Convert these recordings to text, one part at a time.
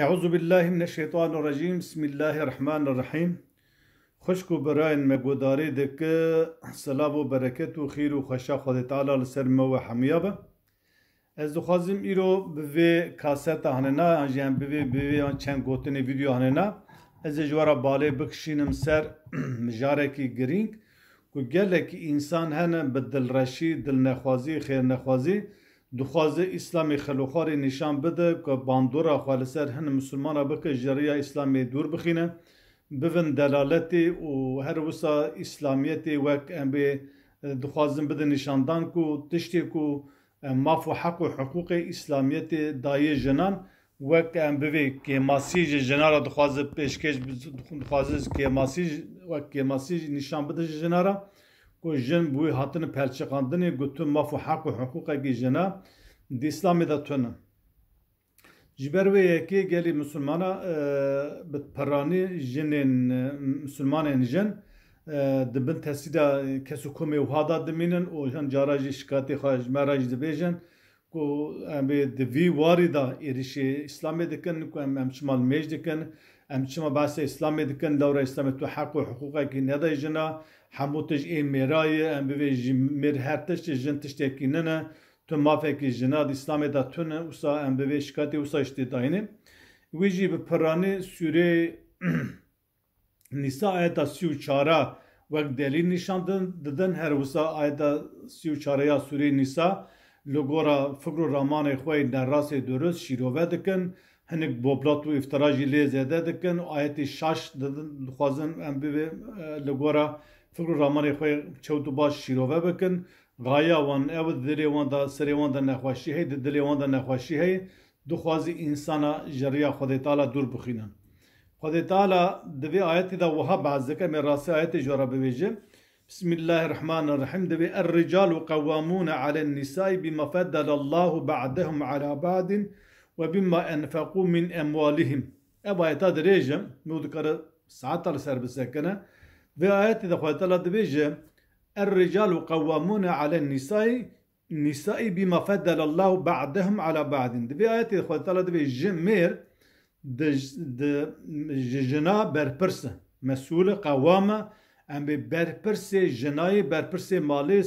أعوذ بالله من الشيطان الرجيم بسم الله الرحمن الرحيم خشكو براين مقوداري دك سلام و بركت و خير و خشا خود تعالى لسر مو حميابه از دخوازم ایرو به کاستا هننا انجام به چند گوتنی ویدیو هننا از جوارا باله بکشینم سر مجاره کی گرینگ کو گله کی انسان هنه بدل رشی دل نخوازی خیر نخوازی دخوازه اسلامی خلوخاری نشان بده که باندورا خالصر هن مسلمان بک جریا اسلامی دور بخینه بفن دلالتی و هر وسا اسلامیتی وک ام به دخوازم بده نشاندان کو تشتی کو مافو حق و حقوق اسلامیت دایه جنان وک ام بوی که ماسیج جنارا دخواز پیشکش دخواز که ماسیج وک که ماسیج نشان بده جنارا کو جن بوی هاتن پلچقاندنی گوتو مافو حق و حقوق کی جنا دی اسلامی دا تونه جبروی یکی گلی مسلمانا بپرانی جنین مسلمانین جن دبن تسیدا کسو کمی و هادا دمینن و هن جاراجی شکاتی خواهج مراج دبیجن کو ام دوی واری دا ایریشی اسلامی دکن کو ام شمال میج دکن ام شما بحث اسلامی دکن دور اسلامی تو حق و حقوقا کی ندای جنا حموتج ای میرای ام بی میر هرتش جن تشتکی ننه تو مافکی جنا اسلامی دا تونه وسا ام بی شکاتی وسا اشتی داینه ویجی بپرانی سوره Nisa ayeta 34 vek delil nişan didin her wisa ayeta 34 ya Sûre Nisa logora fikru ramanê xwe nerasê durust şîrove dikin hinek boblat û iftira jî lê zêde dikin ayetê 6 didin dixwazin em bivê logora fikru ramanê xwe çewt baş şîrove bikin gaya wan ew dilê wan da serê wan da nexweşî hey di dilê wan da nexweşî hey dixwazî insana jeriya Xwedê Teala dur bixînin خدای تعالی دوی آیتی دا وها بعض که من راسی آیتی جورا بویجه بسم الله الرحمن الرحیم دوی الرجال قوامون على النساء بما فضل الله بعدهم على بعض وبما انفقوا من اموالهم اب آیتا دریجم مودکار ساعت سر بسکنه و آیتی دا خدای تعالی دویجه الرجال قوامون على النساء بما فضل الله بعدهم على بعض دوی آیتی خدای تعالی دویجه میر د جنا برپرسه مسئول قوامه ام به برپرسه جنای برپرسه مالی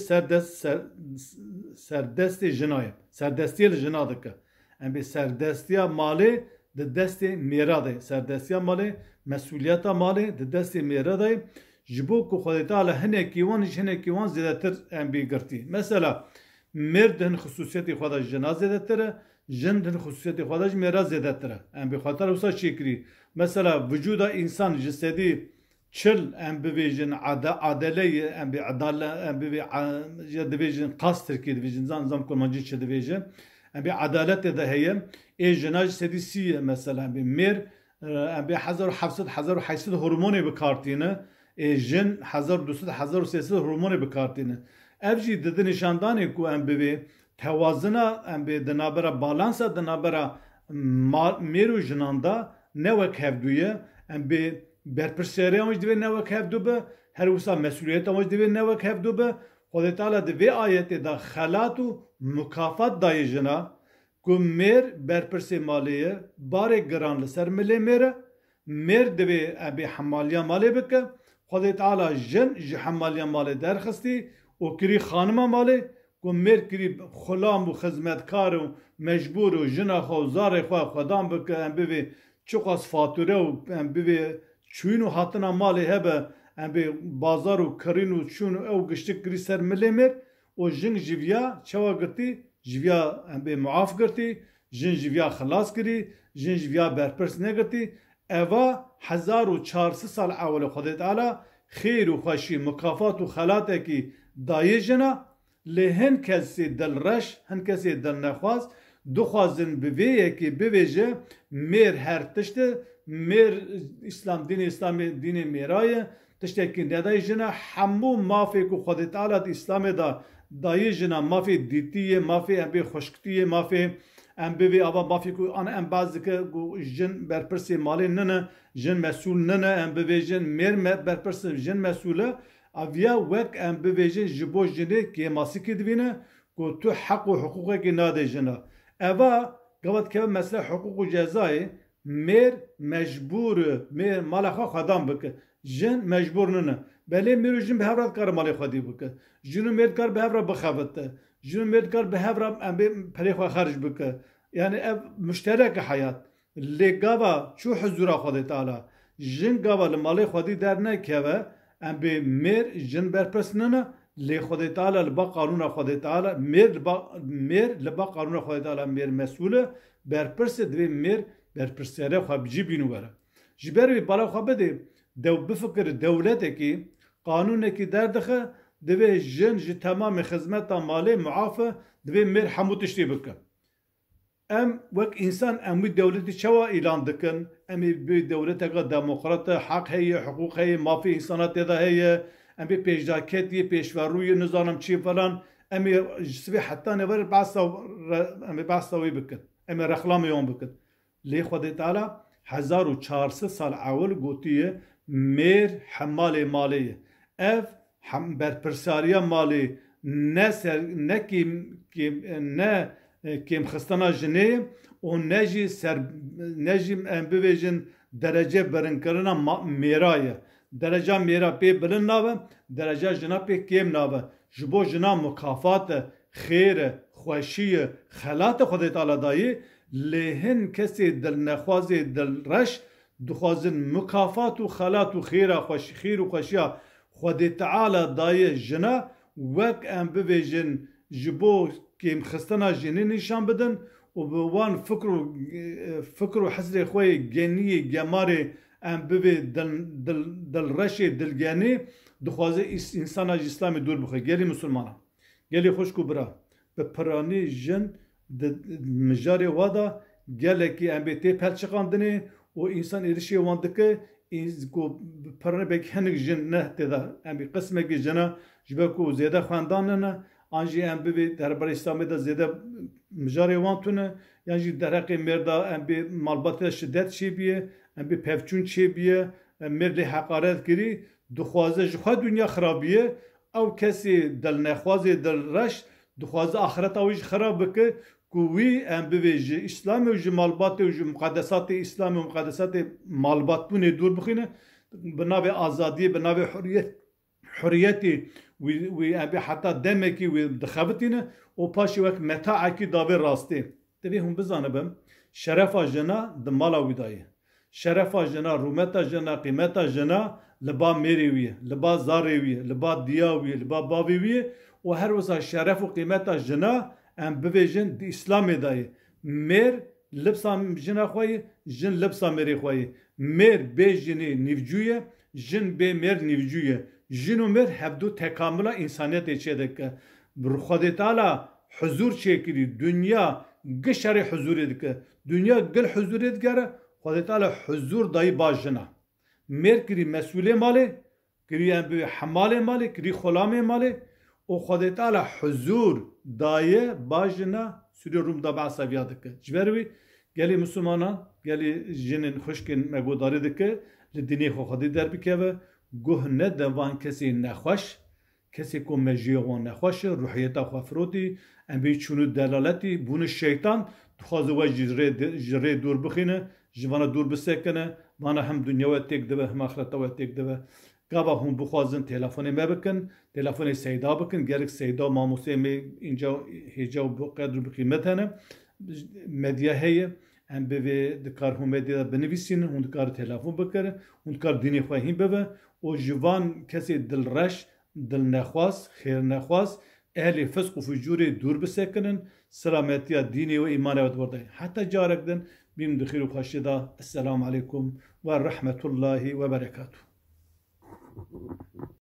سردست جنای سردستی جنا دکه ام به سردستی مالی د دست میراده سردستی مالی مسئولیت مالی د دست میراده جبو کو خدای تعالی هنه کیوان زیادتر ام به گرتی مثلا مردن خصوصیت خدا جنا زیادتر جندن خصوصیت خودش میراث زیاده تره ام به خاطر اوسا چیکری مثلا وجود انسان جسدی چل ام بویژن عداله ام به عداله ام به دیویژن قاستر کی دیویژن زام کلمانجی چه دیویژن ام به عدالت ده هي ای جناج سدی سی مثلا ام به میر ام به 1700 هورمونی بکارتینه ای جن 1200 هورمونی بکارتینه افجی دد نشاندانی کو ام به توازنا ام به دنابرا بالانسا دنابرا میرو جناندا نوک هفدویه ام به برپرسیاری امش دوی نوک هفدو به هر وسا مسئولیت امش دوی نوک هفدو به خدای تعالی دوی آیت دا خلات و مکافات دای جنا کو میر برپرسی مالیه باره گران لسر ملی میره میر دوی ام به حمالیا مالی بکه خدای تعالی جن حمالیا مالی درخستی و کری خانم مالی کو مرکری خلام و خدمتکار و مجبور و جنا خو زار خو خدام بک ام بی چوقاس فاتوره و ام بی چون و هاتنا مال هبه ام بی بازار و کرین و چون او گشت کری سر ملمر و جن جویا چوا گرتی جویا ام بی معاف گرتی جن جویا خلاص کری جن جویا برپرس نگرتی اوا 1400 سال اول خدای تعالی خیر و خوشی مکافات و خلات کی دایه جنا لهن کسی دل رش هن کسی دل نخواست دو خوازن بویه که بویجه میر هر تشته میر اسلام دین میرایه تشته که ندای جنا همو مافی که خود تعالی اسلام دا دای جنا مافی دیتیه مافی ام بی خشکتیه مافی ام بی آوا مافی که آن ام بعضی که جن برپرسی مالی ننه جن مسئول ننه ام بی جن میر برپرسی جن مسئوله اویا وک ام بویژن جبو جنه که ماسی که دوینه که تو حق و حقوقه که ناده جنه اوا قوت که مثلا حقوق و جزای میر مجبور میر مال خو خدام بکه جن مجبور نه بله میرو جن به هفراد کار مال خودی بکه جنو میر کار به هفراد بخوابته جنو میر کار به هفراد ام به پری خو خرج بکه یعنی مشترک حیات لگاوا چو حضور خدا تعالی جن گاوا مال خودی در نه که ام به میر جن برپرسنه لی خدا تعالی لبا قانون خدا تعالی میر لبا قانون خدا تعالی میر مسئوله برپرس دوی میر برپرسیاره خواه بجی بینو بره جبروی بالا خواه بده دو بفکر دولته کی قانونه کی دردخه دوی جن جی تمام خدمت مالی معافه دوی میر حمو تشتی بکن ام وک انسان اموی دولتی چوا اعلان دکن امی بی دولته که دموکرات حق هی حقوق هی مافی انسانات ده هی ام بی پیشداکتی پیشوروی نظام چی فلان امی جسوی حتی نور بحثاوی بکن امی رخلام یوم بکن لی خود تعالی 1400 سال اول گوتیه میر حمال مالی اف برپرساریا مالی نه کیم خستنا جنه و نجی ببیجن درجه برنکرنا میرایه درجه میرا پی بلن ناوه درجه جنا پی کیم ناوه جبو جنا مکافات خیر خوشی خلات خود تعالی دایی لهن کسی دل نخوازی دل رش دخوازن مکافات و خلات و خیر و خوشی خود تعالی دایی جنا وک ام ببیجن جبو کیم خستنا جنی نشان بدن و به وان فکر و حسر خوی گنی گماری ام ببی دل رشی دلگانی دخوازه انسان اسلامی دور بخواه گلی مسلمانا گلی خوشکو برا به پرانی جن مجاری وادا گلی که ام بی تی پلچقاندنی و انسان ایرشی واندکه کو پرانی بک هنگ جن نه تدا ام بی قسمه که جنا جبکو زیده خواندانه نه آنجی ام بی درباره اسلامی دا زیده مجاری وانتونه یعنی در حق مردا ام بی مالبات شدت چی بیه ام بی پفچون چی بیه مرد حقارت کری دخوازه جخوا دنیا خرابیه او کسی دل نخوازه دل رش دخوازه آخرت اویج خراب بکه کوی ام بی اسلامی و مالبات و مقدسات اسلامی و مقدسات مالبات بونه دور بخینه بنابه آزادی بنابه حریتی و ابي حتى دمكي ودخبتينه وباشي وك متاعكي دابي راستي تبي هم بزانبم شرفا جنا دمالا ودايه شرفا جنا رومتا جنا قيمتا جنا لبا ميريويه لبا زاريويه لبا دياويه لبا بابيويه وهر وسا شرف وقيمتا جنا ام بفيجن دي اسلامي دايه مير لبسا جنا خوي جن لبسا ميري خوي مير بيجني نيفجويه جن بي مير نيفجويه جن و مر هفدو تکامل انسانیت چه که بر خود تعالی حضور چه کردی دنیا گشر حضور که دنیا گل حضور دگره خود تعالی حضور دای باجنا مر کری مسئول ماله کری ام به حمال ماله کری خلام ماله و خود تعالی حضور دای باجنا سوری روم دا بعث بیاد که جبروی گلی مسلمانا گلی جنن خوشکن مگوداری دکه لدنی خودی در بکه گوه نه دوان کسی نخوش کسی که مجیوان نخوش روحیت خفروتی ام بی چونو دلالتی بون شیطان تخوازه و جره دور بخینه جوانا دور بسکنه وانا هم دنیا و تک دوه هم آخرت و تک دوه گاوا هم بخوازن تلفنی ما بکن تلفنی سیدا بکن گرک سیدا ماموسه می اینجا هیجا و قدر بقیمت هنه مدیا هیه ام به دکار هم مدیا بنویسین هم دکار تلفن بکره هم دکار دینی خواهیم ببه و جوان کسی دل رش دل نخواست خیر نخواست اهل فسق و فجور دور بسکنن سلامتی دینی و ایمان و دورده حتی جارک دن بیم دخیر و خوشیدا السلام علیکم و رحمت الله و برکاته